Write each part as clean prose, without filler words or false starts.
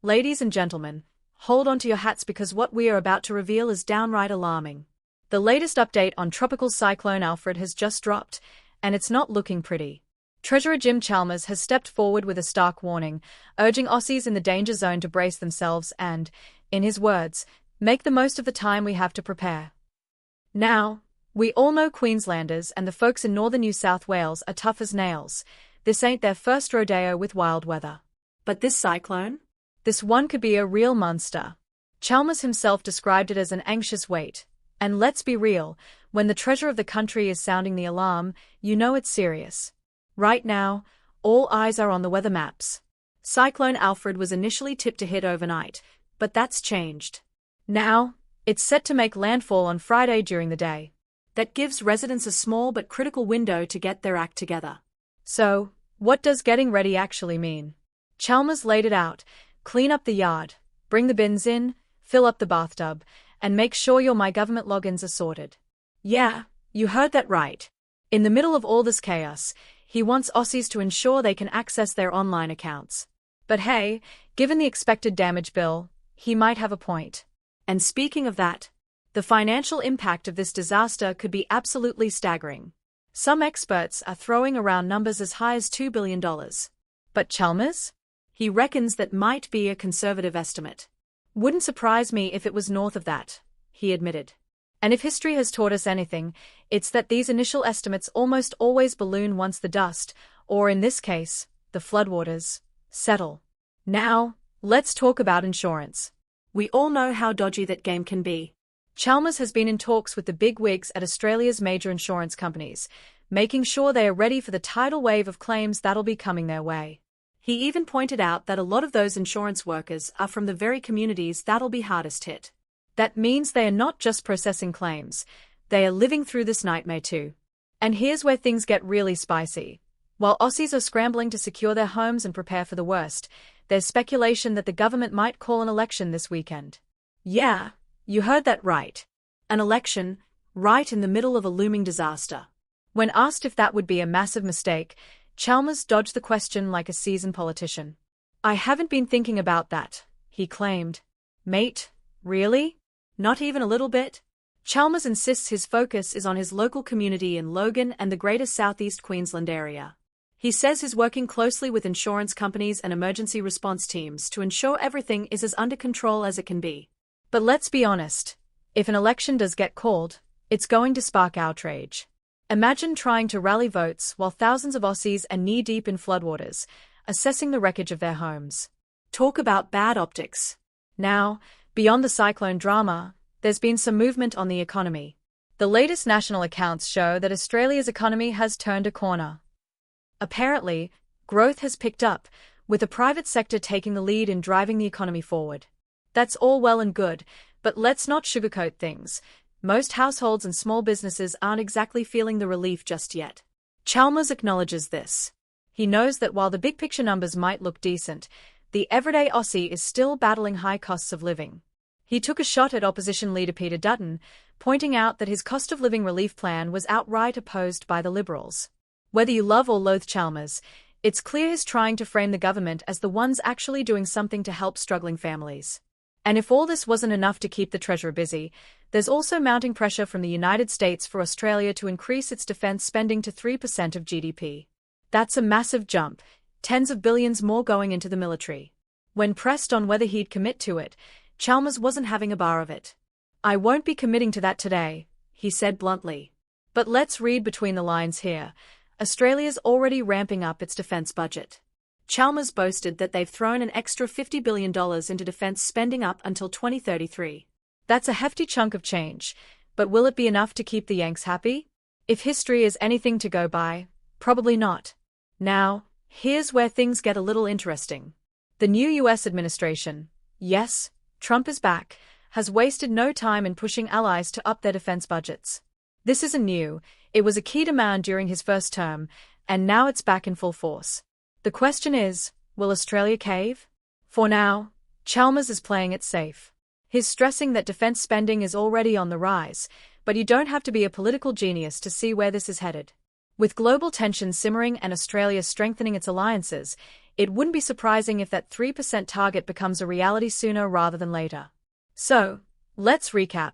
Ladies and gentlemen, hold on to your hats because what we are about to reveal is downright alarming. The latest update on tropical cyclone Alfred has just dropped, and it's not looking pretty. Treasurer Jim Chalmers has stepped forward with a stark warning, urging Aussies in the danger zone to brace themselves and, in his words, make the most of the time we have to prepare. Now, we all know Queenslanders and the folks in northern New South Wales are tough as nails. This ain't their first rodeo with wild weather. But this cyclone? This one could be a real monster. Chalmers himself described it as an anxious wait. And let's be real, when the treasurer of the country is sounding the alarm, you know it's serious. Right now, all eyes are on the weather maps. Cyclone Alfred was initially tipped to hit overnight, but that's changed. Now, it's set to make landfall on Friday during the day. That gives residents a small but critical window to get their act together. So, what does getting ready actually mean? Chalmers laid it out. Clean up the yard, bring the bins in, fill up the bathtub, and make sure your My Government logins are sorted. Yeah, you heard that right. In the middle of all this chaos, he wants Aussies to ensure they can access their online accounts. But hey, given the expected damage bill, he might have a point. And speaking of that, the financial impact of this disaster could be absolutely staggering. Some experts are throwing around numbers as high as $2 billion. But Chalmers? He reckons that might be a conservative estimate. Wouldn't surprise me if it was north of that, he admitted. And if history has taught us anything, it's that these initial estimates almost always balloon once the dust, or in this case, the floodwaters, settle. Now, let's talk about insurance. We all know how dodgy that game can be. Chalmers has been in talks with the big wigs at Australia's major insurance companies, making sure they are ready for the tidal wave of claims that'll be coming their way. He even pointed out that a lot of those insurance workers are from the very communities that'll be hardest hit. That means they are not just processing claims, they are living through this nightmare too. And here's where things get really spicy. While Aussies are scrambling to secure their homes and prepare for the worst, there's speculation that the government might call an election this weekend. Yeah, you heard that right. An election, right in the middle of a looming disaster. When asked if that would be a massive mistake, Chalmers dodged the question like a seasoned politician. I haven't been thinking about that, he claimed. Mate, really? Not even a little bit? Chalmers insists his focus is on his local community in Logan and the greater southeast Queensland area. He says he's working closely with insurance companies and emergency response teams to ensure everything is as under control as it can be. But let's be honest, if an election does get called, it's going to spark outrage. Imagine trying to rally votes while thousands of Aussies are knee-deep in floodwaters, assessing the wreckage of their homes. Talk about bad optics. Now, beyond the cyclone drama, there's been some movement on the economy. The latest national accounts show that Australia's economy has turned a corner. Apparently, growth has picked up, with the private sector taking the lead in driving the economy forward. That's all well and good, but let's not sugarcoat things. Most households and small businesses aren't exactly feeling the relief just yet. Chalmers acknowledges this. He knows that while the big picture numbers might look decent, the everyday Aussie is still battling high costs of living. He took a shot at opposition leader Peter Dutton, pointing out that his cost of living relief plan was outright opposed by the Liberals. Whether you love or loathe Chalmers, it's clear he's trying to frame the government as the ones actually doing something to help struggling families. And if all this wasn't enough to keep the Treasurer busy, there's also mounting pressure from the United States for Australia to increase its defence spending to 3% of GDP. That's a massive jump, tens of billions more going into the military. When pressed on whether he'd commit to it, Chalmers wasn't having a bar of it. I won't be committing to that today, he said bluntly. But let's read between the lines here. Australia's already ramping up its defence budget. Chalmers boasted that they've thrown an extra $50 billion into defence spending up until 2033. That's a hefty chunk of change, but will it be enough to keep the Yanks happy? If history is anything to go by, probably not. Now, here's where things get a little interesting. The new US administration, yes, Trump is back, has wasted no time in pushing allies to up their defence budgets. This isn't new, it was a key demand during his first term, and now it's back in full force. The question is, will Australia cave? For now, Chalmers is playing it safe. He's stressing that defence spending is already on the rise, but you don't have to be a political genius to see where this is headed. With global tensions simmering and Australia strengthening its alliances, It wouldn't be surprising if that 3% target becomes a reality sooner rather than later. So, let's recap.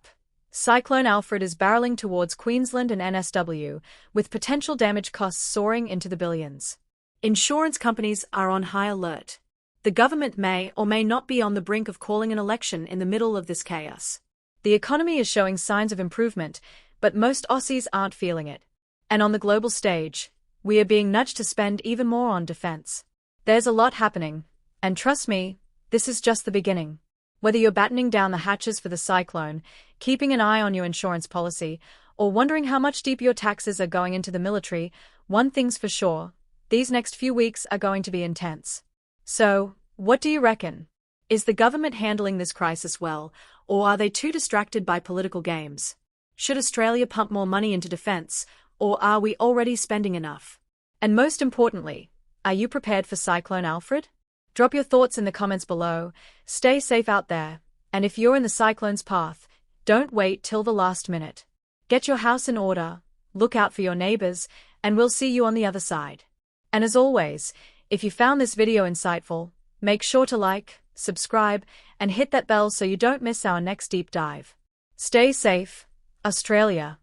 Cyclone Alfred is barreling towards Queensland and NSW, with potential damage costs soaring into the billions. Insurance companies are on high alert. The government may or may not be on the brink of calling an election in the middle of this chaos. The economy is showing signs of improvement, but most Aussies aren't feeling it. And on the global stage, we are being nudged to spend even more on defense. There's a lot happening, and trust me, this is just the beginning. Whether you're battening down the hatches for the cyclone, keeping an eye on your insurance policy, or wondering how much deeper your taxes are going into the military, one thing's for sure, these next few weeks are going to be intense. So, what do you reckon? Is the government handling this crisis well, or are they too distracted by political games? Should Australia pump more money into defense, or are we already spending enough? And most importantly, are you prepared for Cyclone Alfred? Drop your thoughts in the comments below, stay safe out there, and if you're in the cyclone's path, don't wait till the last minute. Get your house in order, look out for your neighbors, and we'll see you on the other side. And as always, if you found this video insightful, make sure to like, subscribe, and hit that bell so you don't miss our next deep dive. Stay safe, Australia.